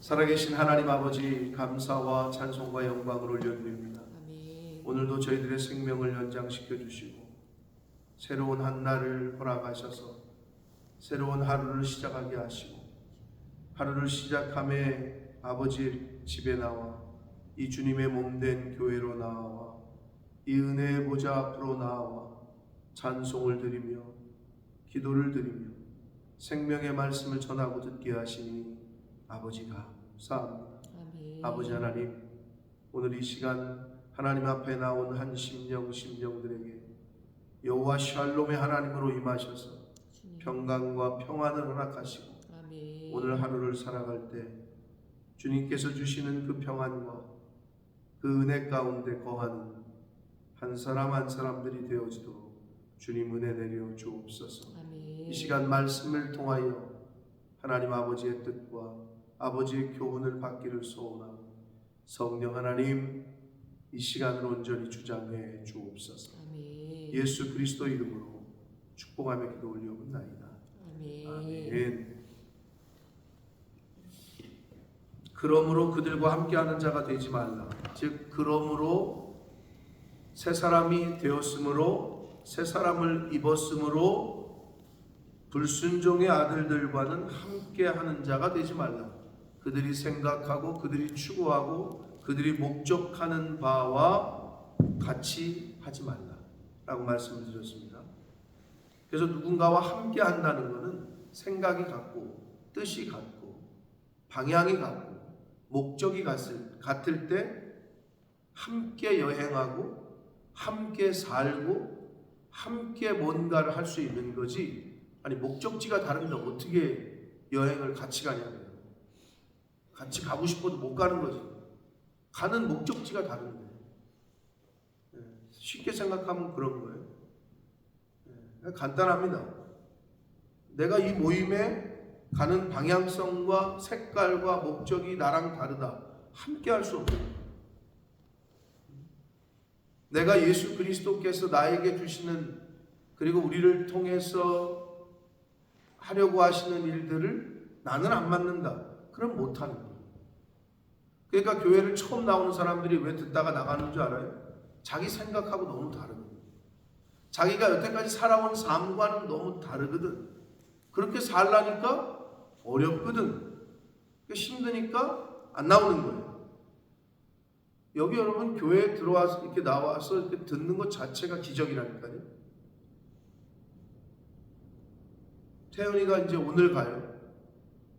살아계신 하나님 아버지, 감사와 찬송과 영광을 올려드립니다. 아멘. 오늘도 저희들의 생명을 연장시켜 주시고 새로운 한 날을 허락하셔서 새로운 하루를 시작하게 하시고, 하루를 시작함에 아버지 집에 나와 이 주님의 몸된 교회로 나와 이 은혜의 보좌 앞으로 나와 찬송을 드리며 기도를 드리며 생명의 말씀을 전하고 듣게 하시니 아버지 감사합니다. 아멘. 아버지 하나님, 오늘 이 시간 하나님 앞에 나온 한 심령들에게 여호와 샬롬의 하나님으로 임하셔서 주님. 평강과 평안을 허락하시고, 아멘. 오늘 하루를 살아갈 때 주님께서 주시는 그 평안과 그 은혜 가운데 거하는 한 사람 한 사람들이 되어지도록 주님 은혜 내려 주옵소서. 아멘. 이 시간 말씀을 통하여 하나님 아버지의 뜻과 아버지의 교훈을 받기를 소원하고, 성령 하나님 이 시간을 온전히 주장해 주옵소서. 아멘. 예수 그리스도 이름으로 축복하며 기도 올려옵나이다. 아멘. 아멘. 그러므로 그들과 함께하는 자가 되지 말라. 즉 그러므로 새 사람이 되었으므로, 새 사람을 입었으므로 불순종의 아들들과는 함께하는 자가 되지 말라. 그들이 생각하고 그들이 추구하고 그들이 목적하는 바와 같이 하지 말라 라고 말씀을 드렸습니다. 그래서 누군가와 함께 한다는 것은 생각이 같고 뜻이 같고 방향이 같고 목적이 같을 때 함께 여행하고 함께 살고 함께 뭔가를 할 수 있는 거지, 아니 목적지가 다른데 어떻게 여행을 같이 가냐고요. 같이 가고 싶어도 못 가는 거지. 가는 목적지가 다른데. 쉽게 생각하면 그런 거예요. 간단합니다. 내가 이 모임에 가는 방향성과 색깔과 목적이 나랑 다르다. 함께 할 수 없어요. 내가 예수 그리스도께서 나에게 주시는, 그리고 우리를 통해서 하려고 하시는 일들을 나는 안 맞는다. 그럼 못하는 거예요. 그러니까 교회를 처음 나오는 사람들이 왜 듣다가 나가는 줄 알아요? 자기 생각하고 너무 다르거든. 자기가 여태까지 살아온 삶과는 너무 다르거든. 그렇게 살라니까 어렵거든. 힘드니까 안 나오는 거예요. 여기 여러분 교회에 들어와서 이렇게 나와서 이렇게 듣는 것 자체가 기적이라니까요. 태연이가 이제 오늘 가요.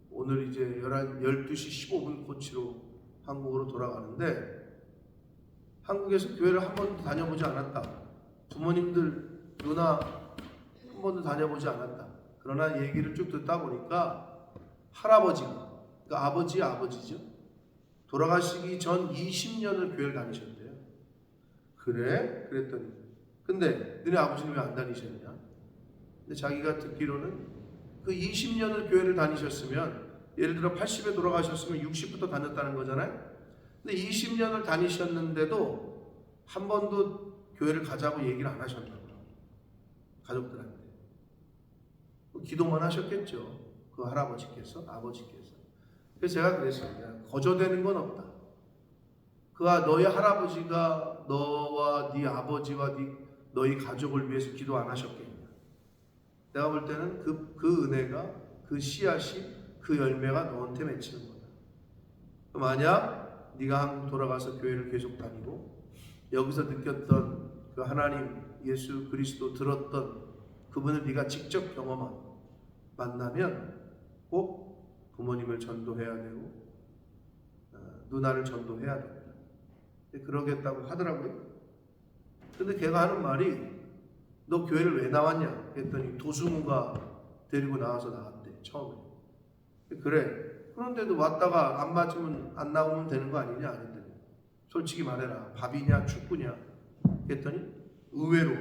오늘 이제 12시 15분 코치로 한국으로 돌아가는데, 한국에서 교회를 한 번도 다녀보지 않았다. 부모님들, 누나 한 번도 다녀보지 않았다. 그러나 얘기를 쭉 듣다 보니까 할아버지가, 그러니까 아버지죠. 돌아가시기 전 20년을 교회를 다니셨대요. 그래? 그랬더니, 근데 너네 아버지는 왜 안 다니셨냐? 근데 자기가 듣기로는 그 20년을 교회를 다니셨으면, 예를 들어 80에 돌아가셨으면 60부터 다녔다는 거잖아요. 근데 20년을 다니셨는데도 한 번도 교회를 가자고 얘기를 안 하셨다고, 가족들한테. 기도만 하셨겠죠, 그 할아버지께서, 아버지께서. 그래서 제가 그랬어요. 거저되는 건 없다. 너희 할아버지가 너와 네 아버지와 너희 가족을 위해서 기도 안 하셨겠냐. 내가 볼 때는 그 은혜가, 그 씨앗이, 그 열매가 너한테 맺히는 거다. 만약 네가 한국 돌아가서 교회를 계속 다니고 여기서 느꼈던 그 하나님, 예수 그리스도 들었던 그분을 네가 직접 만나면 꼭 부모님을 전도해야 되고 누나를 전도해야 된다. 그러겠다고 하더라고요. 근데 걔가 하는 말이, 너 교회를 왜 나왔냐? 그랬더니 도수무가 데리고 나와서 나왔대, 처음에. 그래. 그런데도 왔다가 안 맞으면 안 나오면 되는 거 아니냐? 아닌데. 솔직히 말해라. 밥이냐 축구냐? 그랬더니 의외로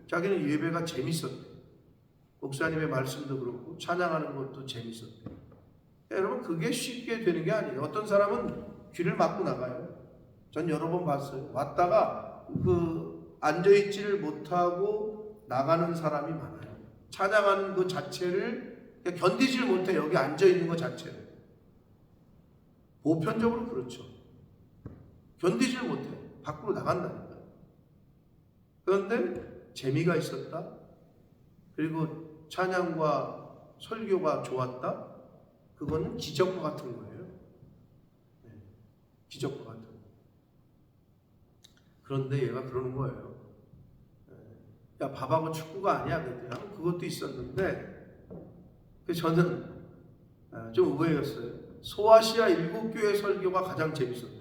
자기는 예배가 재밌었대. 목사님의 말씀도 그렇고 찬양하는 것도 재밌었대. 여러분, 그게 쉽게 되는 게 아니에요. 어떤 사람은 귀를 막고 나가요. 전 여러 번 봤어요. 왔다가 앉아있지를 못하고 나가는 사람이 많아요. 찬양하는 그 자체를 견디질 못해, 여기 앉아있는 것 자체를. 보편적으로 그렇죠. 견디질 못해. 밖으로 나간다니까. 그런데 재미가 있었다. 그리고 찬양과 설교가 좋았다. 그거는 기적과 같은 거예요. 네, 기적과 같은 거. 그런데 얘가 그러는 거예요. 야, 밥하고 축구가 아니야. 그것도 있었는데 저는 좀 의외였어요. 소아시아 7교회 설교가 가장 재밌었어요.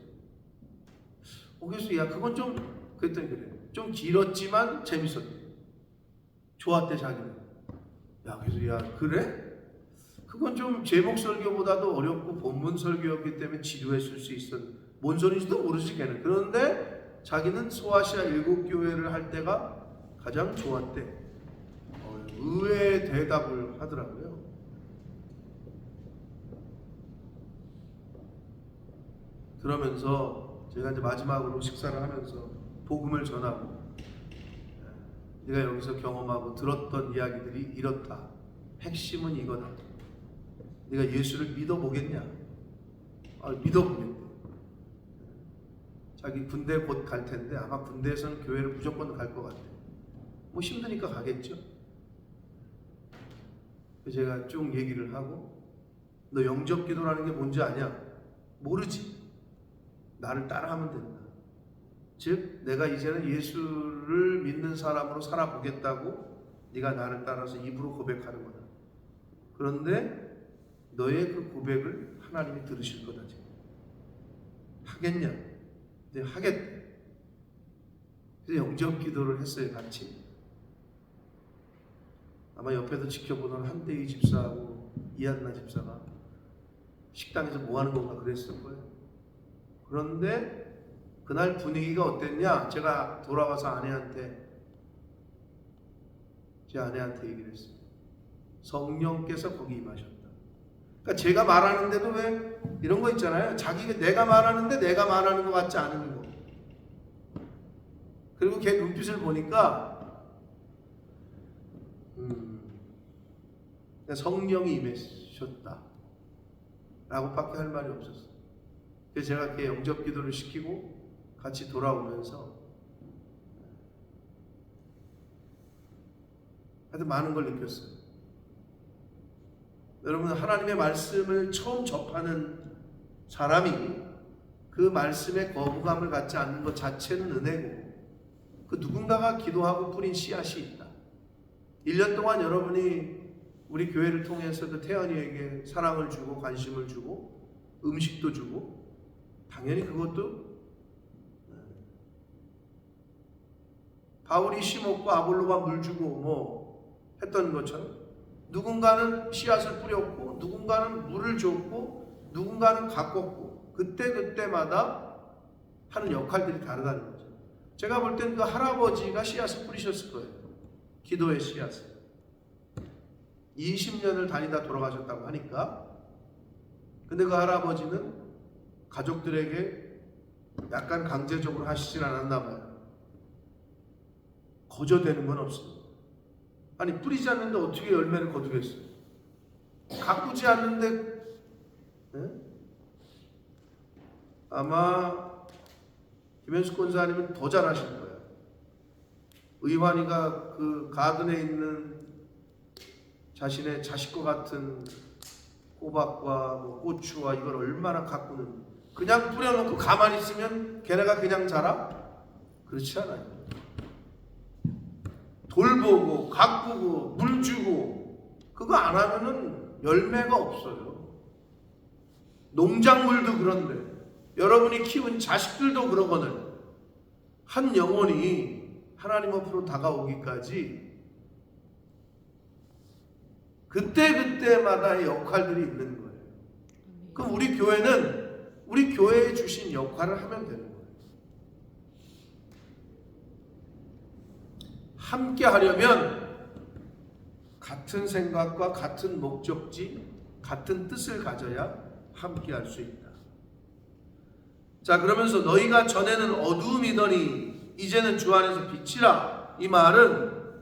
그래서 야, 그건 좀 그랬더니 그래. 좀 길었지만 재밌었대. 좋았대 자기는. 야, 그래서 야, 그래? 그건 좀 제목 설교보다도 어렵고 본문 설교였기 때문에 지루했을 수 있어. 뭔 소리인지도 모르지 걔는. 그런데 자기는 소아시아 7교회를 할 때가 가장 좋았대. 의외의 대답을 하더라고요. 그러면서 제가 이제 마지막으로 식사를 하면서 복음을 전하고, 네가 여기서 경험하고 들었던 이야기들이 이렇다. 핵심은 이거다. 네가 예수를 믿어보겠냐? 믿어보겠대. 자기 군대 곧 갈 텐데 아마 군대에서는 교회를 무조건 갈 것 같아. 뭐 힘드니까 가겠죠. 제가 쭉 얘기를 하고, 너 영접 기도라는 게 뭔지 아냐? 모르지. 나를 따라하면 된다. 즉 내가 이제는 예수를 믿는 사람으로 살아보겠다고 네가 나를 따라서 입으로 고백하는 거다. 그런데 너의 그 고백을 하나님이 들으실 거다. 지금. 하겠냐? 네, 하겠대. 그래서 영접 기도를 했어요. 같이. 아마 옆에서 지켜보던 한대희 집사하고 이한나 집사가 식당에서 뭐 하는 건가 그랬을 거예요. 그런데 그날 분위기가 어땠냐? 제가 돌아와서 제 아내한테 얘기를 했어요. 성령께서 거기 임하셨다. 그러니까 제가 말하는데도 왜 이런 거 있잖아요. 내가 말하는데 내가 말하는 것 같지 않은 거. 그리고 걔 눈빛을 보니까 성령이 임하셨다 라고밖에 할 말이 없었어요. 그래서 제가 걔 영접 기도를 시키고 같이 돌아오면서 하여튼 많은 걸 느꼈어요. 여러분, 하나님의 말씀을 처음 접하는 사람이 그 말씀에 거부감을 갖지 않는 것 자체는 은혜고, 그 누군가가 기도하고 뿌린 씨앗이 있다. 1년 동안 여러분이 우리 교회를 통해서 그 태연이에게 사랑을 주고 관심을 주고 음식도 주고, 당연히 그것도 바울이 심었고 아볼로가 물 주고 뭐 했던 것처럼 누군가는 씨앗을 뿌렸고 누군가는 물을 줬고 누군가는 가꿨고, 그때마다 하는 역할들이 다르다는 거죠. 제가 볼 땐 그 할아버지가 씨앗을 뿌리셨을 거예요. 기도의 씨앗을. 20년을 다니다 돌아가셨다고 하니까. 근데 그 할아버지는 가족들에게 약간 강제적으로 하시진 않았나 봐요. 거저되는 건 없어요. 아니, 뿌리지 않는데 어떻게 열매를 거두겠어요? 가꾸지 않는데, 네? 아마 김현숙 권사님은 더 잘하실 거예요. 의환이가 그 가든에 있는 자신의 자식과 같은 호박과 뭐 고추와 이걸 얼마나 가꾸는, 그냥 뿌려놓고 가만히 있으면 걔네가 그냥 자라? 그렇지 않아요. 돌보고 가꾸고 물 주고, 그거 안 하면은 열매가 없어요. 농작물도 그런데 여러분이 키운 자식들도 그러거든. 한 영혼이 하나님 앞으로 다가오기까지 그때마다의 역할들이 있는 거예요. 그럼 우리 교회는 우리 교회에 주신 역할을 하면 되는 거예요. 함께 하려면 같은 생각과 같은 목적지, 같은 뜻을 가져야 함께 할 수 있다. 자, 그러면서 너희가 전에는 어두움이더니 이제는 주 안에서 빛이라. 이 말은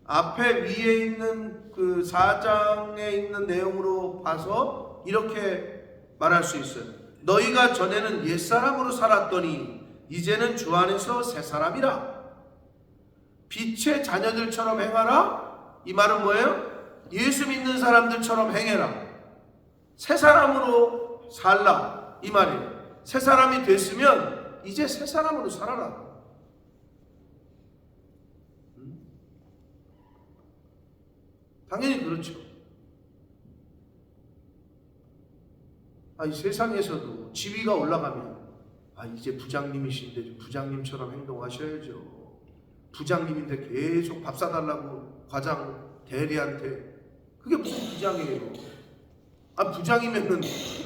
앞에 위에 있는 그 4장에 있는 내용으로 봐서 이렇게 말할 수 있어요. 너희가 전에는 옛사람으로 살았더니 이제는 주 안에서 새 사람이라. 빛의 자녀들처럼 행하라. 이 말은 뭐예요? 예수 믿는 사람들처럼 행해라. 새 사람으로 살라. 이 말이에요. 새 사람이 됐으면 이제 새 사람으로 살아라. 당연히 그렇죠. 이 세상에서도 지위가 올라가면 이제 부장님이신데 부장님처럼 행동하셔야죠. 부장님인데 계속 밥 사달라고 과장 대리한테, 그게 무슨 부장이에요? 부장이면은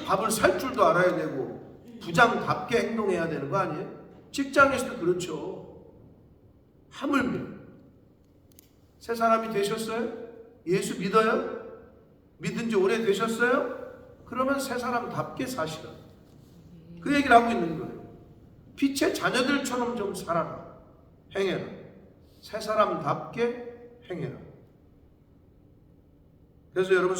밥을 살 줄도 알아야 되고 부장답게 행동해야 되는 거 아니에요? 직장에서도 그렇죠. 하물며 새 사람이 되셨어요? 예수 믿어요? 믿은 지 오래되셨어요? 그러면 새 사람답게 사시라. 그 얘기를 하고 있는 거예요. 빛의 자녀들처럼 좀 살아라. 행해라. 새 사람답게 행해라. 그래서 여러분,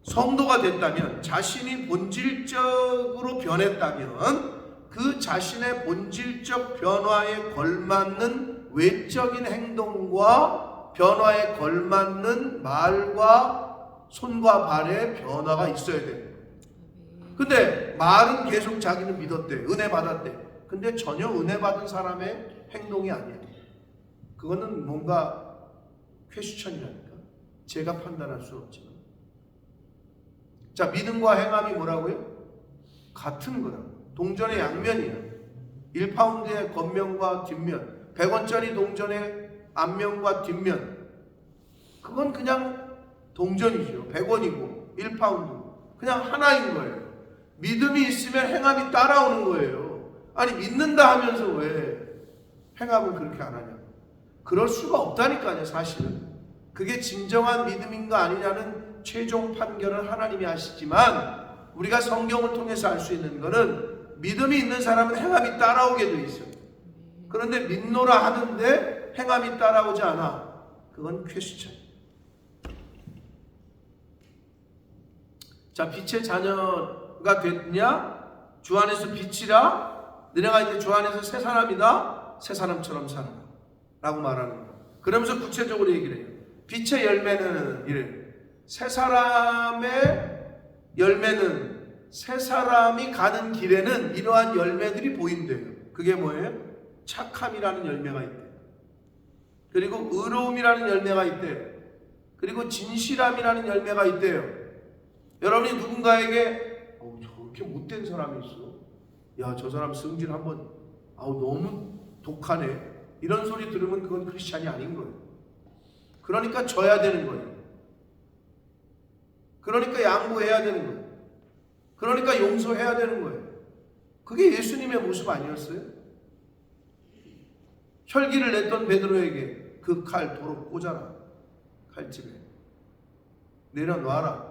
성도가 됐다면, 자신이 본질적으로 변했다면 그 자신의 본질적 변화에 걸맞는 외적인 행동과 변화에 걸맞는 말과 손과 발의 변화가 있어야 돼요. 근데 말은 계속 자기는 믿었대. 은혜 받았대. 근데 전혀 은혜 받은 사람의 행동이 아니에요. 그거는 뭔가 퀘스천이라니까. 제가 판단할 수 없지만. 자, 믿음과 행함이 뭐라고요? 같은 거라고. 동전의 양면이야. 1파운드의 겉면과 뒷면, 100원짜리 동전의 앞면과 뒷면, 그건 그냥 동전이죠. 100원이고 1파운드 그냥 하나인 거예요. 믿음이 있으면 행함이 따라오는 거예요. 아니, 믿는다 하면서 왜 행함을 그렇게 안 하냐? 그럴 수가 없다니까요. 사실은 그게 진정한 믿음인가 아니냐는 최종 판결은 하나님이 하시지만, 우리가 성경을 통해서 알 수 있는 것은 믿음이 있는 사람은 행함이 따라오게 돼 있어요. 그런데 믿노라 하는데 행함이 따라오지 않아. 그건 퀘스천. 자, 빛의 자녀가 됐냐? 주 안에서 빛이라. 너네가 이제 주 안에서 새 사람이다. 새 사람처럼 살아라 라고 말하는 거예요. 그러면서 구체적으로 얘기를 해요. 빛의 열매는 이래요. 새 사람의 열매는, 새 사람이 가는 길에는 이러한 열매들이 보인대요. 그게 뭐예요? 착함이라는 열매가 있대요. 그리고 의로움이라는 열매가 있대요. 그리고 진실함이라는 열매가 있대요. 여러분이 누군가에게 저렇게 못된 사람이 있어, 야, 저 사람 성질 한번 너무 독하네, 이런 소리 들으면 그건 크리스찬이 아닌 거예요. 그러니까 져야 되는 거예요. 그러니까 양보해야 되는 거예요. 그러니까 용서해야 되는 거예요. 그게 예수님의 모습 아니었어요? 혈기를 냈던 베드로에게 그 칼 도로 꽂아라. 칼집에 내려놔라.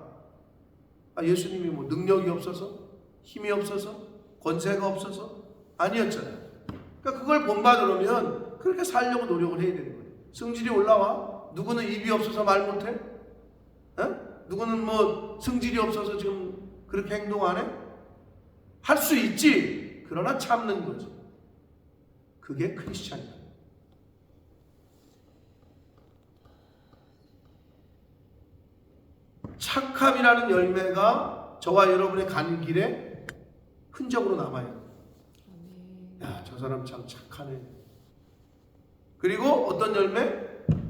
예수님이 뭐 능력이 없어서, 힘이 없어서, 권세가 없어서 아니었잖아요. 그러니까 그걸 본받으려면 그렇게 살려고 노력을 해야 되는 거예요. 성질이 올라와. 누구는 입이 없어서 말 못해? 누구는 뭐 성질이 없어서 지금 그렇게 행동 안 해? 할 수 있지. 그러나 참는 거지. 그게 크리스찬이야. 착함이라는 열매가 저와 여러분의 가는 길에 흔적으로 남아요. 야, 저 사람 참 착하네. 그리고 어떤 열매?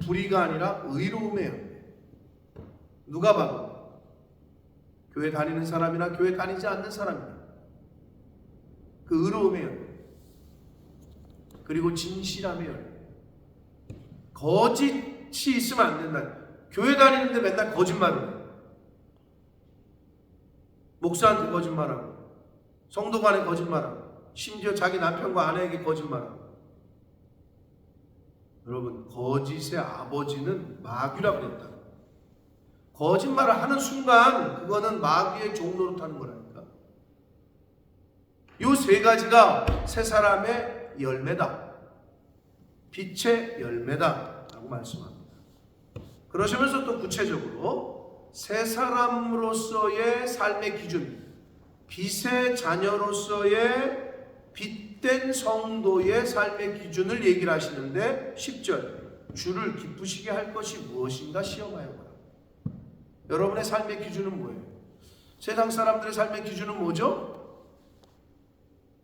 불의가 아니라 의로움의 열매. 누가 봐도 교회 다니는 사람이나 교회 다니지 않는 사람이나 그 의로움의 열매. 그리고 진실함의 열매. 거짓이 있으면 안 된다. 교회 다니는데 맨날 거짓말을 해요. 목사한테 거짓말하고, 성도 간에 거짓말하고, 심지어 자기 남편과 아내에게 거짓말하고. 여러분, 거짓의 아버지는 마귀라고 그랬다. 거짓말을 하는 순간 그거는 마귀의 종로로 타는 거라니까. 이 세 가지가 새 사람의 열매다. 빛의 열매다 라고 말씀합니다. 그러시면서 또 구체적으로 새 사람으로서의 삶의 기준, 빛의 자녀로서의 빛된 성도의 삶의 기준을 얘기를 하시는데 10절 주를 기쁘시게 할 것이 무엇인가 시험하여라. 여러분의 삶의 기준은 뭐예요? 세상 사람들의 삶의 기준은 뭐죠?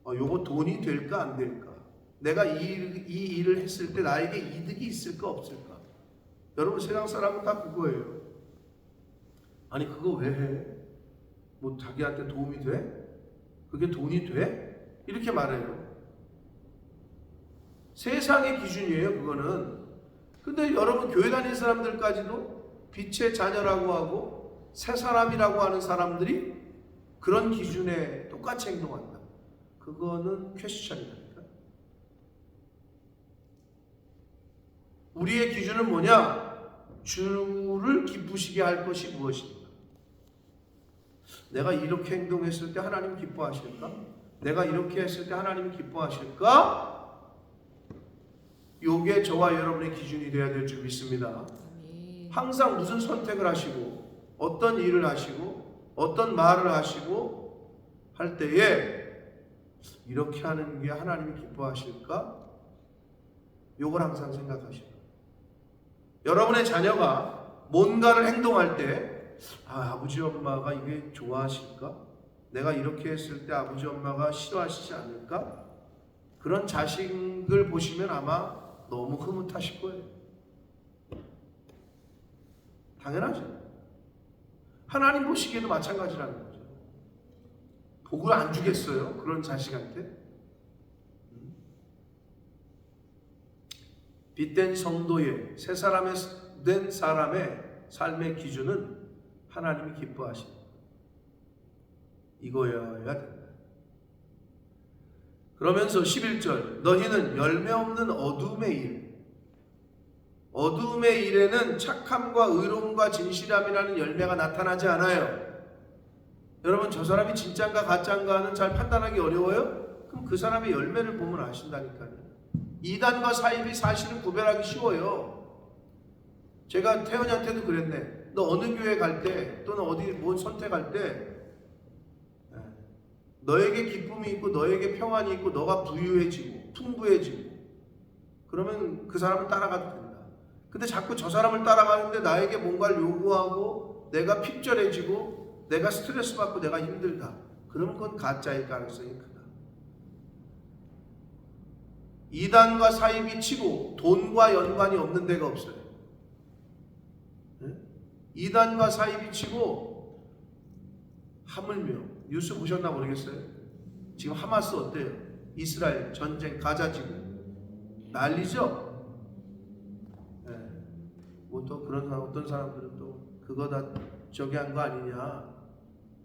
요거 돈이 될까 안 될까? 내가 이 일을 했을 때 나에게 이득이 있을까 없을까? 여러분 세상 사람은 다 그거예요. 아니 그거 왜 해? 뭐 자기한테 도움이 돼? 그게 돈이 돼? 이렇게 말해요. 세상의 기준이에요 그거는. 근데 여러분 교회 다니는 사람들까지도 빛의 자녀라고 하고 새 사람이라고 하는 사람들이 그런 기준에 똑같이 행동한다. 그거는 퀘스천이라니까. 우리의 기준은 뭐냐? 주를 기쁘시게 할 것이 무엇인가? 내가 이렇게 행동했을 때 하나님 기뻐하실까? 내가 이렇게 했을 때 하나님 기뻐하실까? 요게 저와 여러분의 기준이 되어야 될 줄 믿습니다. 항상 무슨 선택을 하시고 어떤 일을 하시고 어떤 말을 하시고 할 때에 이렇게 하는 게 하나님이 기뻐하실까? 요걸 항상 생각하시고 여러분의 자녀가 뭔가를 행동할 때 아버지 엄마가 이게 좋아하실까? 내가 이렇게 했을 때 아버지 엄마가 싫어하시지 않을까? 그런 자식을 보시면 아마 너무 흐뭇하실 거예요. 당연하죠. 하나님 보시기에도 마찬가지라는 거죠. 복을 안 주겠어요? 그런 자식한테? 빛된 성도의 새 사람의 된 사람의 삶의 기준은 하나님이 기뻐하시는 이거여야 된다. 그러면서 11절 너희는 열매 없는 어둠의 일, 어둠의 일에는 착함과 의로움과 진실함이라는 열매가 나타나지 않아요. 여러분 저 사람이 진짜인가 가짜인가는 잘 판단하기 어려워요? 그럼 그 사람의 열매를 보면 아신다니까요. 이단과 사입이 사실은 구별하기 쉬워요. 제가 태연이한테도 그랬네. 너 어느 교회 갈 때 또는 어디 뭐 선택할 때 너에게 기쁨이 있고 너에게 평안이 있고 너가 부유해지고 풍부해지고 그러면 그 사람을 따라가도 된다. 근데 자꾸 저 사람을 따라가는데 나에게 뭔가를 요구하고 내가 핍절해지고 내가 스트레스 받고 내가 힘들다. 그러면 그건 가짜일 가능성이 크다. 이단과 사입이 치고 돈과 연관이 없는 데가 없어요. 이단과 사입이 치고 하물며 뉴스 보셨나 모르겠어요. 지금 하마스 어때요? 이스라엘 전쟁 가자 지금 난리죠. 뭐 또 그런 사람, 어떤 사람들은 또 그거 다 저기 한 거 아니냐,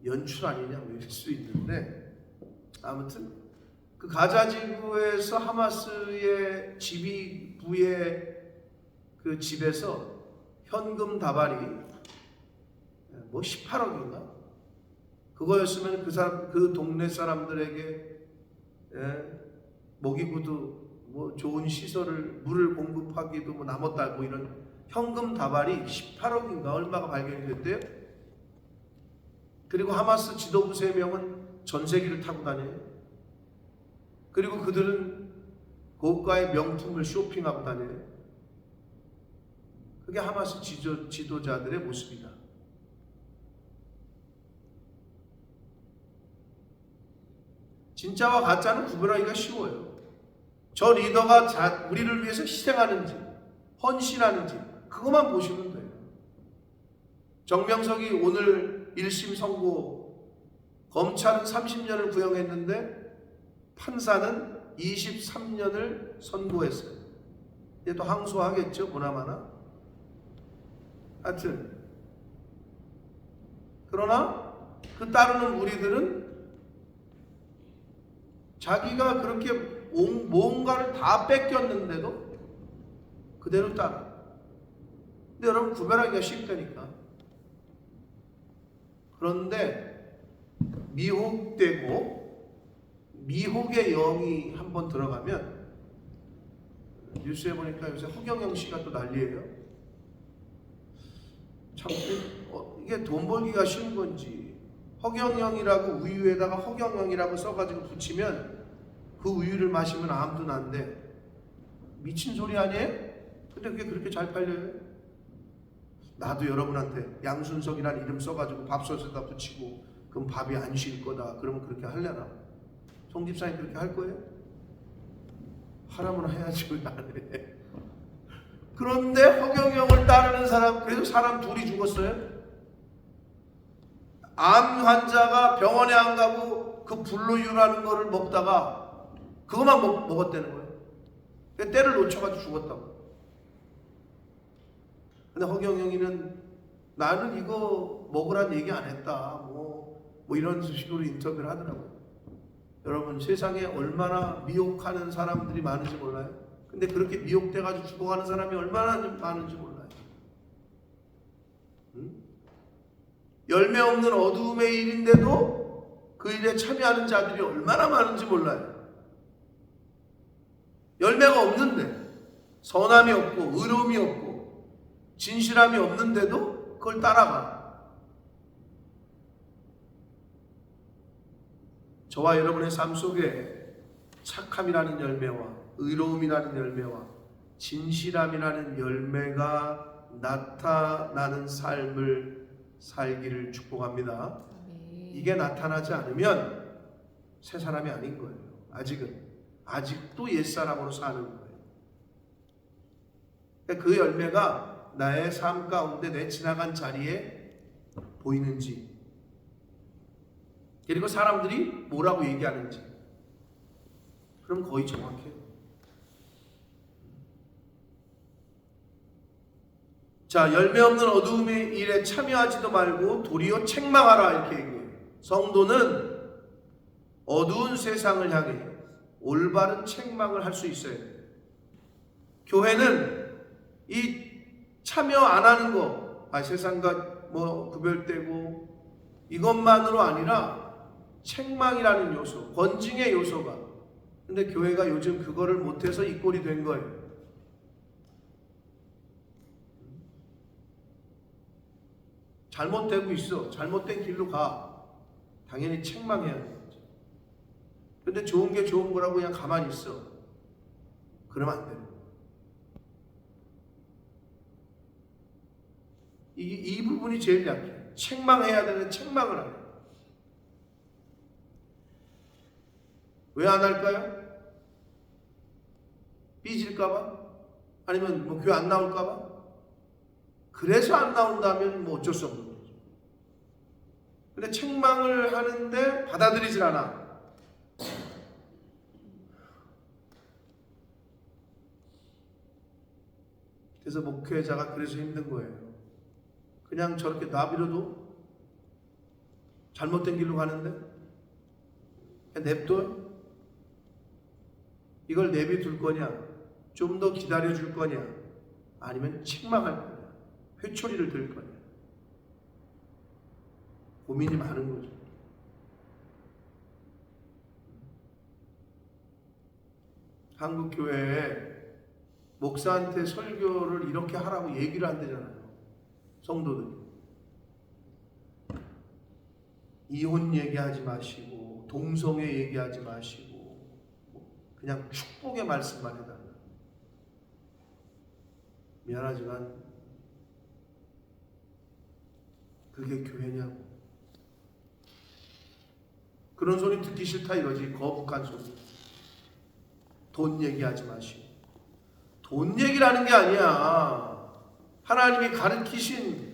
연출 아니냐 뭐 이럴 수 있는데 아무튼 그 가자 지구에서 하마스의 지휘부의 그 집에서 현금 다발이 뭐 18억인가 그거였으면 그 사람 그 동네 사람들에게 먹이고도 뭐 좋은 시설을 물을 공급하기도 뭐 남았다 뭐 이런 현금 다발이 18억인가 얼마가 발견이 됐대요. 그리고 하마스 지도부 3명은 전세기를 타고 다녀요. 그리고 그들은 고가의 명품을 쇼핑하고 다녀요. 그게 하마스 지도자들의 모습이다. 진짜와 가짜는 구별하기가 쉬워요. 저 리더가 우리를 위해서 희생하는지 헌신하는지 그것만 보시면 돼요. 정명석이 오늘 1심 선고, 검찰은 30년을 구형했는데 판사는 23년을 선고했어요. 이제 또 항소하겠죠, 보나마나. 하여튼 그러나 그 따르는 우리들은 자기가 그렇게 뭔가를 다 뺏겼는데도 그대로 따라. 근데 여러분 구별하기가 쉽다니까. 그런데 미혹되고 미혹의 영이 한번 들어가면 뉴스에 보니까 요새 허경영 씨가 또 난리예요. 참 이게 돈 벌기가 쉬운 건지 허경영이라고 우유에다가 허경영이라고 써가지고 붙이면 그 우유를 마시면 아무도 난대. 미친 소리 아니에요? 근데 그게 그렇게 잘 팔려요? 나도 여러분한테 양순석이라는 이름 써가지고 밥솥에다 붙이고 그럼 밥이 안 쉴 거다. 그러면 그렇게 할래나? 송 집사님 그렇게 할 거예요? 하라면 해야지 왜 안 해? 그런데 허경영을 따르는 사람, 그래도 사람 둘이 죽었어요? 암 환자가 병원에 안 가고 그 불로유라는 거를 먹다가 그것만 먹었다는 거예요. 때를 놓쳐가지고 죽었다고. 근데 허경영이는 나는 이거 먹으란 얘기 안 했다. 뭐 이런 식으로 인터뷰를 하더라고요. 여러분 세상에 얼마나 미혹하는 사람들이 많은지 몰라요? 근데 그렇게 미혹돼가지고 죽어가는 사람이 얼마나 많은지 몰라요. 열매 없는 어두움의 일인데도 그 일에 참여하는 자들이 얼마나 많은지 몰라요. 열매가 없는데, 선함이 없고 의로움이 없고 진실함이 없는데도 그걸 따라가. 저와 여러분의 삶 속에 착함이라는 열매와 의로움이라는 열매와 진실함이라는 열매가 나타나는 삶을 살기를 축복합니다. 이게 나타나지 않으면 새 사람이 아닌 거예요. 아직도 옛사람으로 사는 거예요. 그 열매가 나의 삶 가운데 내 지나간 자리에 보이는지, 그리고 사람들이 뭐라고 얘기하는지, 그럼 거의 정확해요. 자, 열매 없는 어두움의 일에 참여하지도 말고 도리어 책망하라 이렇게 얘기해요. 성도는 어두운 세상을 향해 올바른 책망을 할 수 있어야 돼요. 교회는 이 참여 안 하는 거, 세상과 구별되고 이것만으로 아니라 책망이라는 요소, 권징의 요소가. 근데 교회가 요즘 그거를 못해서 이 꼴이 된 거예요. 잘못되고 있어. 잘못된 길로 가. 당연히 책망해야 돼. 근데 좋은 게 좋은 거라고 그냥 가만히 있어. 그러면 안 돼요. 이 부분이 제일 약해요. 책망해야 되는 책망을 안 해요. 왜 안 할까요? 삐질까봐? 아니면 교회 안 나올까봐? 그래서 안 나온다면 어쩔 수 없는 거죠. 근데 책망을 하는데 받아들이질 않아. 그래서 목회자가 그래서 힘든 거예요. 그냥 저렇게 놔버려도 잘못된 길로 가는데 그냥 냅둬요? 이걸 내비둘 거냐? 좀 더 기다려줄 거냐? 아니면 책망할 거냐? 회초리를 들 거냐? 고민이 많은 거죠. 한국 교회에 목사한테 설교를 이렇게 하라고 얘기를 한대잖아요. 성도들이. 이혼 얘기하지 마시고 동성애 얘기하지 마시고 그냥 축복의 말씀만 해달라. 미안하지만 그게 교회냐고. 그런 소리 듣기 싫다 이거지. 거북한 소리. 돈 얘기하지 마시고. 돈 얘기라는 게 아니야. 하나님이 가르치신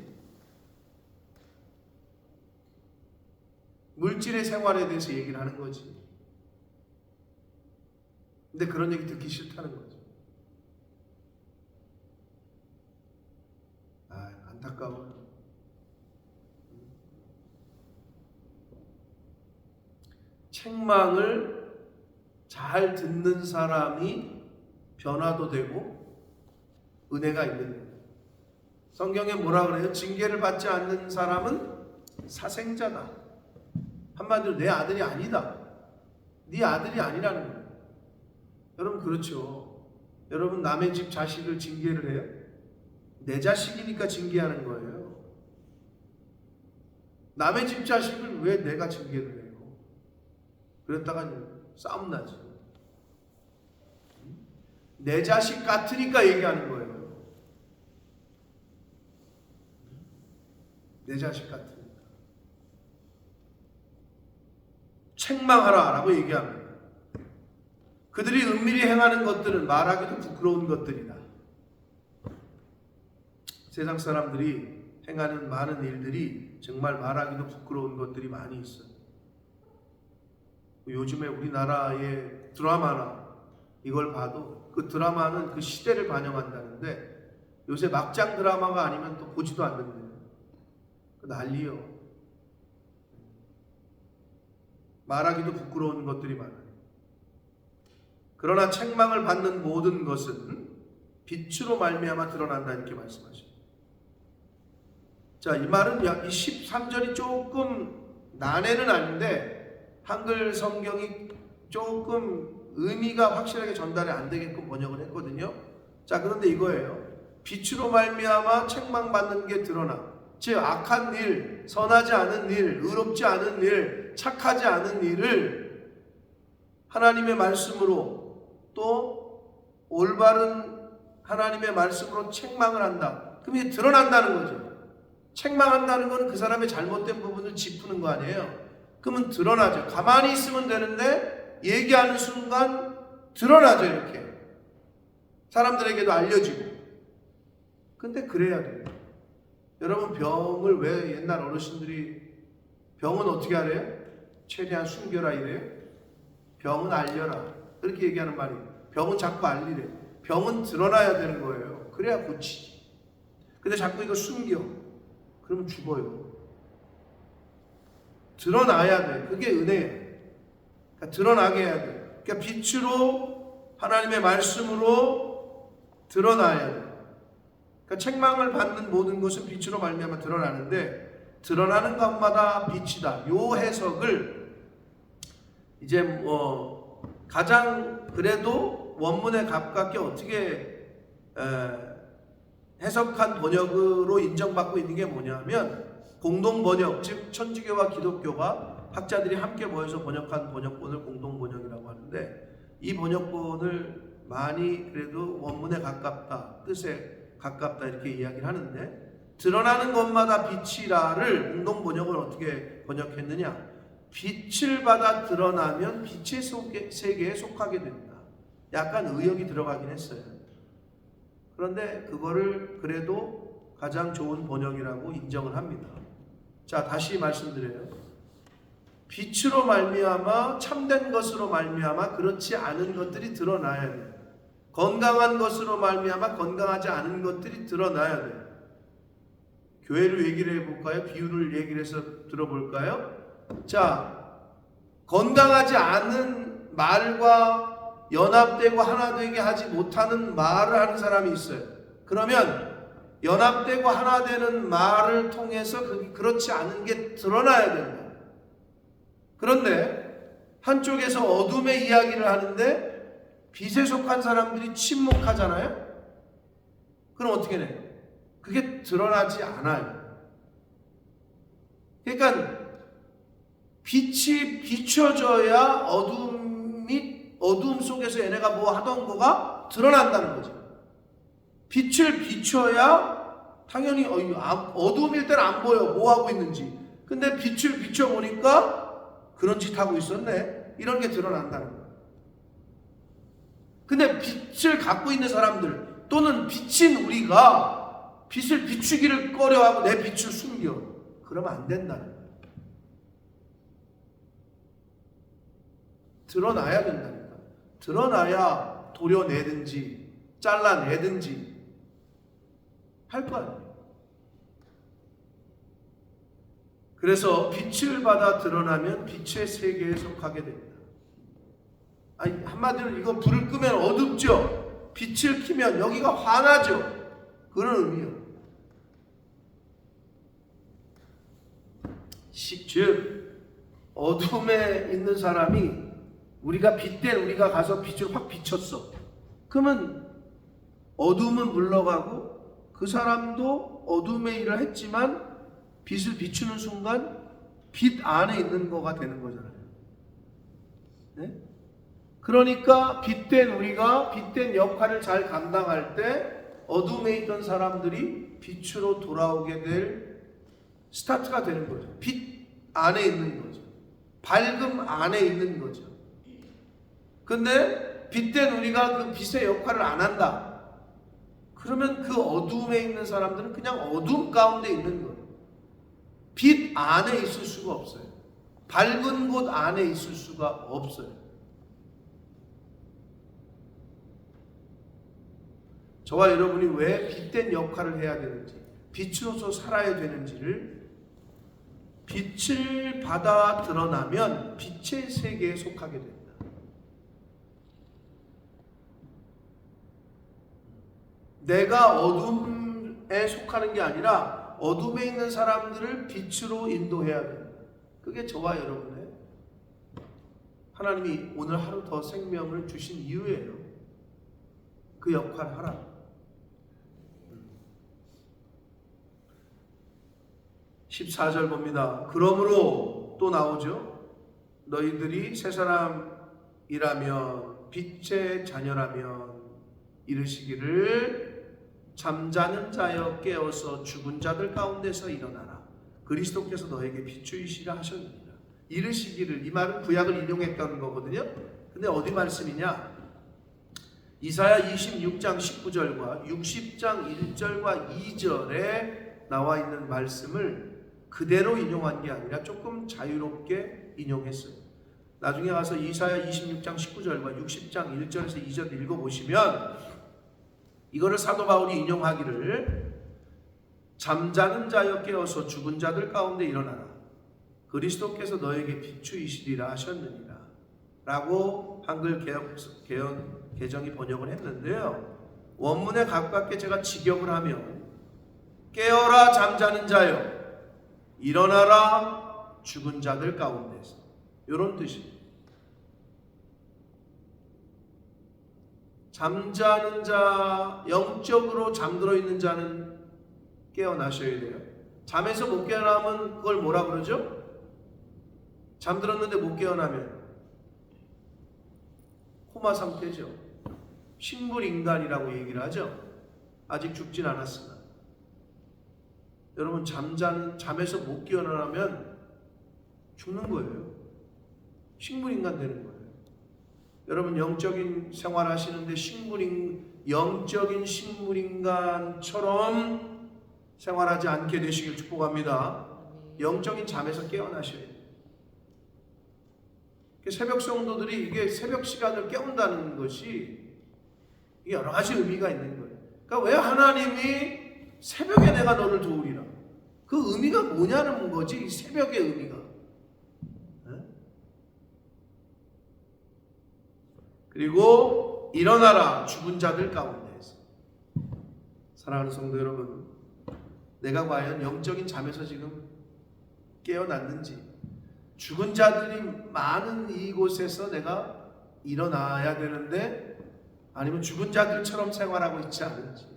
물질의 생활에 대해서 얘기를 하는 거지. 근데 그런 얘기 듣기 싫다는 거죠. 안타까워요. 책망을 잘 듣는 사람이 변화도 되고 은혜가 있는 거예요. 성경에 뭐라 그래요? 징계를 받지 않는 사람은 사생자다. 한마디로 내 아들이 아니다. 네 아들이 아니라는 거예요. 여러분 그렇죠. 여러분 남의 집 자식을 징계를 해요? 내 자식이니까 징계하는 거예요. 남의 집 자식을 왜 내가 징계를 해요? 그랬다가 싸움 나지. 내 자식 같으니까 얘기하는 거예요. 내 자식 같으니까. 책망하라 라고 얘기합니다. 그들이 은밀히 행하는 것들은 말하기도 부끄러운 것들이다. 세상 사람들이 행하는 많은 일들이 정말 말하기도 부끄러운 것들이 많이 있어요. 요즘에 우리나라의 드라마나 이걸 봐도 그 드라마는 그 시대를 반영한다는데 요새 막장 드라마가 아니면 또 보지도 않는데요. 난리요. 말하기도 부끄러운 것들이 많아요. 그러나 책망을 받는 모든 것은 빛으로 말미암아 드러난다 이렇게 말씀하십니다. 자, 이 말은 이 13절이 조금 난해는 아닌데 한글 성경이 조금 의미가 확실하게 전달이 안 되게끔 번역을 했거든요. 자, 그런데 이거예요. 빛으로 말미암아 책망받는 게 드러나. 즉 악한 일, 선하지 않은 일, 의롭지 않은 일, 착하지 않은 일을 하나님의 말씀으로 또 올바른 하나님의 말씀으로 책망을 한다. 그럼 이게 드러난다는 거죠. 책망한다는 것은 그 사람의 잘못된 부분을 짚는 거 아니에요. 그러면 드러나죠. 가만히 있으면 되는데 얘기하는 순간 드러나죠. 이렇게 사람들에게도 알려지고. 근데 그래야 돼요. 여러분 병을 왜 옛날 어르신들이 병은 어떻게 하래요? 최대한 숨겨라 이래요? 병은 알려라 그렇게 얘기하는 말이에요. 병은 자꾸 알리래. 병은 드러나야 되는 거예요. 그래야 고치지. 근데 자꾸 이거 숨겨. 그러면 죽어요. 드러나야 돼. 그게 은혜예요. 그러니까 드러나게 해야 돼. 그러니까 빛으로 하나님의 말씀으로 드러나야 돼. 그러니까 책망을 받는 모든 것은 빛으로 말미암아 드러나는데 드러나는 것마다 빛이다. 요 해석을 이제 가장 그래도 원문에 가깝게 어떻게 해석한 번역으로 인정받고 있는 게 뭐냐면 공동번역, 즉 천주교와 기독교가 학자들이 함께 모여서 번역한 번역본을 공동번역이라고 하는데 이 번역본을 많이 그래도 원문에 가깝다, 뜻에 가깝다 이렇게 이야기를 하는데 드러나는 것마다 빛이라를 공동번역을 어떻게 번역했느냐? 빛을 받아 드러나면 빛의 세계에 속하게 된다. 약간 의역이 들어가긴 했어요. 그런데 그거를 그래도 가장 좋은 번역이라고 인정을 합니다. 자, 다시 말씀드려요. 빛으로 말미암아 참된 것으로 말미암아 그렇지 않은 것들이 드러나야 돼요. 건강한 것으로 말미암아 건강하지 않은 것들이 드러나야 돼요. 교회를 얘기를 해볼까요? 비유를 얘기를 해서 들어볼까요? 자, 건강하지 않은 말과 연합되고 하나 되게 하지 못하는 말을 하는 사람이 있어요. 그러면 연합되고 하나 되는 말을 통해서 그렇지 않은 게 드러나야 된다. 그런데 한쪽에서 어둠의 이야기를 하는데 빛에 속한 사람들이 침묵하잖아요. 그럼 어떻게 돼요? 그게 드러나지 않아요. 그러니까 빛이 비춰져야 어둠 속에서 얘네가 뭐 하던 거가 드러난다는 거죠. 빛을 비춰야 당연히 어둠일 때는 안 보여. 뭐 하고 있는지. 근데 빛을 비춰보니까 그런 짓 하고 있었네. 이런 게 드러난다는 거예요. 근데 빛을 갖고 있는 사람들 또는 빛인 우리가 빛을 비추기를 꺼려하고 내 빛을 숨겨. 그러면 안 된다는 거예요. 드러나야 된다니까. 드러나야 도려내든지 잘라내든지 할 거 아니에요. 그래서 빛을 받아 드러나면 빛의 세계에 속하게 됩니다. 아니, 한마디로 이거 불을 끄면 어둡죠. 빛을 켜면 여기가 환하죠. 그런 의미요. 즉 어둠에 있는 사람이 우리가 가서 빛을 확 비췄어. 그러면 어둠은 물러가고 그 사람도 어둠의 일을 했지만 빛을 비추는 순간 빛 안에 있는 거가 되는 거잖아요. 네? 그러니까 빛된 우리가 빛된 역할을 잘 감당할 때 어둠에 있던 사람들이 빛으로 돌아오게 될 스타트가 되는 거죠. 빛 안에 있는 거죠. 밝음 안에 있는 거죠. 근데 빛된 우리가 그 빛의 역할을 안 한다. 그러면 그 어둠에 있는 사람들은 그냥 어둠 가운데 있는 거예요. 빛 안에 있을 수가 없어요. 밝은 곳 안에 있을 수가 없어요. 저와 여러분이 왜 빛된 역할을 해야 되는지, 빛으로서 살아야 되는지를 빛을 받아 드러나면 빛의 세계에 속하게 됩니다. 내가 어둠에 속하는 게 아니라 어둠에 있는 사람들을 빛으로 인도해야 됩니다. 그게 저와 여러분의 하나님이 오늘 하루 더 생명을 주신 이유예요. 그 역할을 하라. 14절 봅니다. 그러므로 또 나오죠. 너희들이 새 사람이라면 빛의 자녀라면 이르시기를 잠자는 자여 깨어서 죽은 자들 가운데서 일어나라. 그리스도께서 너에게 비추이시라 하셨느니라. 이르시기를, 이 말은 구약을 인용했다는 거거든요. 근데 어디 말씀이냐? 이사야 26장 19절과 60장 1절과 2절에 나와 있는 말씀을 그대로 인용한 게 아니라 조금 자유롭게 인용했어요. 나중에 가서 이사야 26장 19절과 60장 1절에서 2절 읽어보시면 이거를 사도 바울이 인용하기를 잠자는 자여 깨어서 죽은 자들 가운데 일어나라. 그리스도께서 너에게 비추이시리라 하셨느니라 라고 한글 개정이 번역을 했는데요. 원문에 가깝게 제가 직역을 하면 깨어라 잠자는 자여 일어나라 죽은 자들 가운데서, 이런 뜻입니다. 잠자는 자, 영적으로 잠들어 있는 자는 깨어나셔야 돼요. 잠에서 못 깨어나면 그걸 뭐라 그러죠? 잠들었는데 못 깨어나면 코마 상태죠. 식물인간이라고 얘기를 하죠. 아직 죽진 않았으나. 여러분, 잠에서 못 깨어나면 죽는 거예요. 식물인간 되는 거예요. 여러분, 영적인 생활 하시는데 영적인 식물인간처럼 생활하지 않게 되시길 축복합니다. 영적인 잠에서 깨어나셔야 돼요. 새벽 성도들이 이게 새벽 시간을 깨운다는 것이 여러 가지 의미가 있는 거예요. 그러니까 왜 하나님이 새벽에 내가 너를 도우리라. 그 의미가 뭐냐는 거지, 이 새벽의 의미가. 네? 그리고 일어나라 죽은 자들 가운데에서. 사랑하는 성도 여러분, 내가 과연 영적인 잠에서 지금 깨어났는지, 죽은 자들이 많은 이곳에서 내가 일어나야 되는데 아니면 죽은 자들처럼 생활하고 있지 않은지.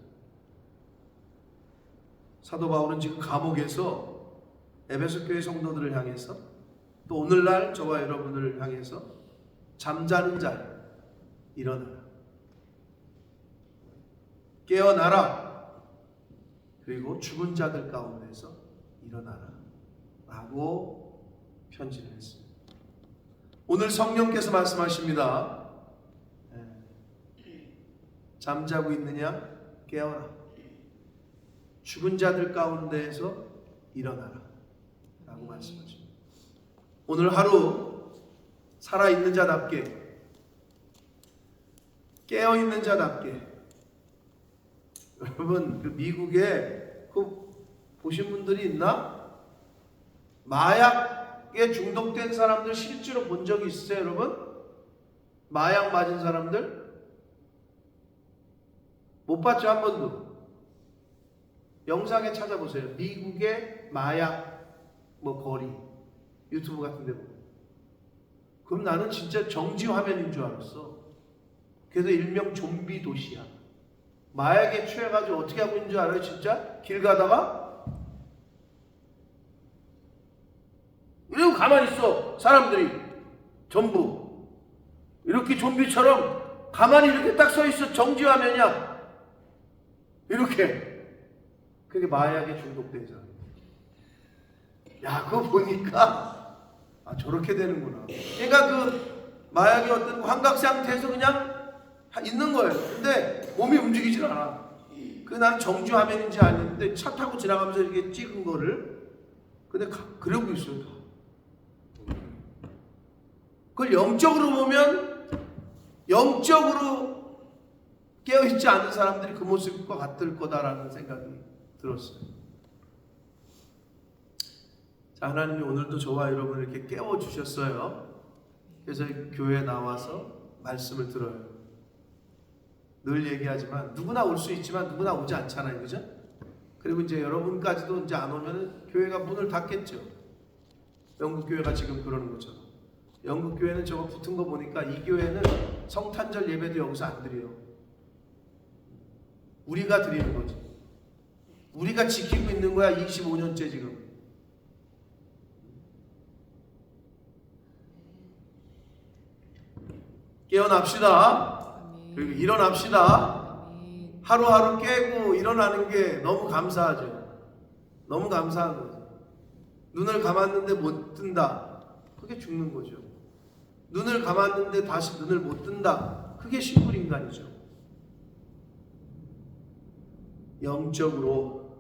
사도 바울은 지금 감옥에서 에베소 교회 성도들을 향해서, 또 오늘날 저와 여러분들을 향해서 잠자는 자 일어나라, 깨어나라, 그리고 죽은 자들 가운데서 일어나라 라고 편지를 했습니다. 오늘 성령께서 말씀하십니다. 잠자고 있느냐? 깨어라. 죽은 자들 가운데에서 일어나라 라고 말씀하십니다. 오늘 하루 살아있는 자답게, 깨어있는 자답게. 여러분, 그 미국에 보신 분들이 있나? 마약에 중독된 사람들 실제로 본 적이 있으세요, 여러분? 마약 맞은 사람들? 못 봤죠, 한 번도? 영상에 찾아보세요. 미국의 마약 거리, 유튜브 같은 데 보면. 그럼 나는 진짜 정지 화면인 줄 알았어. 그래서 일명 좀비 도시야. 마약에 취해가지고 어떻게 하고 있는 줄 알아요? 진짜 길 가다가 그리고 가만히 있어. 사람들이 전부 이렇게 좀비처럼 가만히 이렇게 딱 서 있어. 정지화면이야. 이렇게. 그게 마약에 중독되잖아. 야, 그거 보니까 저렇게 되는구나. 그러니까 그 마약의 어떤 환각 상태에서 그냥 있는 거예요. 근데 몸이 움직이질 않아. 그 나는 정지 화면인지 아닌데 차 타고 지나가면서 이렇게 찍은 거를 근데 그러고 있어요. 다. 그걸 영적으로 보면 영적으로 깨어있지 않은 사람들이 그 모습과 같을 거다라는 생각이 들었어요. 자, 하나님이 오늘도 저와 여러분을 이렇게 깨워주셨어요. 그래서 교회에 나와서 말씀을 들어요. 늘 얘기하지만 누구나 올 수 있지만 누구나 오지 않잖아요. 그죠? 그리고 이제 여러분까지도 이제 안 오면 교회가 문을 닫겠죠. 영국 교회가 지금 그러는 것처럼. 영국 교회는 저거 붙은 거 보니까 이 교회는 성탄절 예배도 여기서 안 드려요. 우리가 드리는 거지. 우리가 지키고 있는 거야. 25년째 지금. 깨어납시다. 그리고 일어납시다. 하루하루 깨고 일어나는 게 너무 감사하죠. 너무 감사한 거죠. 눈을 감았는데 못 뜬다. 그게 죽는 거죠. 눈을 감았는데 다시 눈을 못 뜬다. 그게 식물인간이죠. 영적으로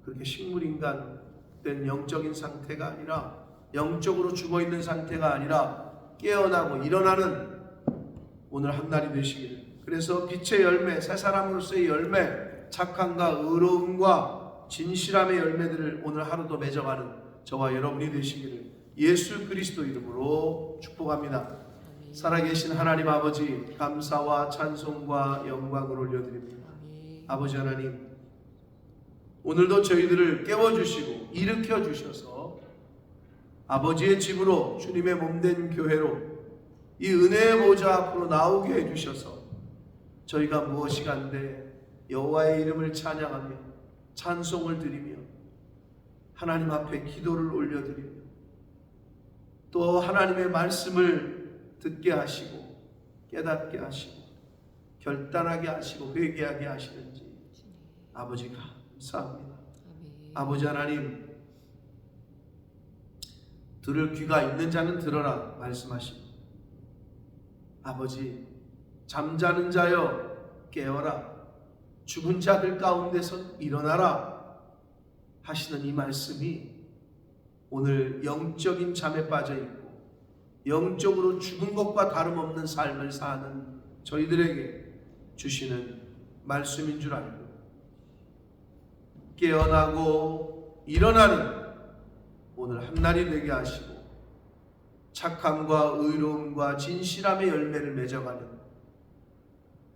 그렇게 식물인간 된 영적인 상태가 아니라 영적으로 죽어있는 상태가 아니라 깨어나고 일어나는 오늘 한 날이 되시기를. 그래서 빛의 열매, 새 사람으로서의 열매, 착함과 의로움과 진실함의 열매들을 오늘 하루도 맺어가는 저와 여러분이 되시기를 예수 그리스도 이름으로 축복합니다. 살아계신 하나님 아버지, 감사와 찬송과 영광을 올려드립니다. 아버지 하나님, 오늘도 저희들을 깨워주시고 일으켜주셔서 아버지의 집으로 주님의 몸된 교회로 이 은혜의 보좌 앞으로 나오게 해주셔서 저희가 무엇이 간데 여호와의 이름을 찬양하며 찬송을 드리며 하나님 앞에 기도를 올려드리며 또 하나님의 말씀을 듣게 하시고 깨닫게 하시고 결단하게 하시고 회개하게 하시는지 아버지 감사합니다. 아버지 하나님, 들을 귀가 있는 자는 들어라 말씀하시고 아버지, 잠자는 자여 깨어라, 죽은 자들 가운데서 일어나라 하시는 이 말씀이 오늘 영적인 잠에 빠져있고 영적으로 죽은 것과 다름없는 삶을 사는 저희들에게 주시는 말씀인 줄 알고 깨어나고 일어나는 오늘 한날이 되게 하시고 착함과 의로움과 진실함의 열매를 맺어가는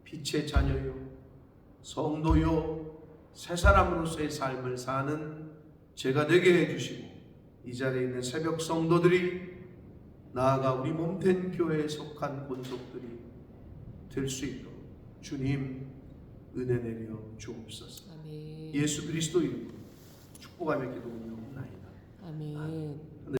빛의 자녀요, 성도요, 새 사람으로서의 삶을 사는 제가 되게 해주시고 이 자리에 있는 새벽 성도들이 나아가 우리 몸된 교회에 속한 본속들이 될 수 있도록 주님 은혜 내려 주옵소서. 아멘. 예수 그리스도 이름으로 축복하며 기도하옵나이다. 아멘.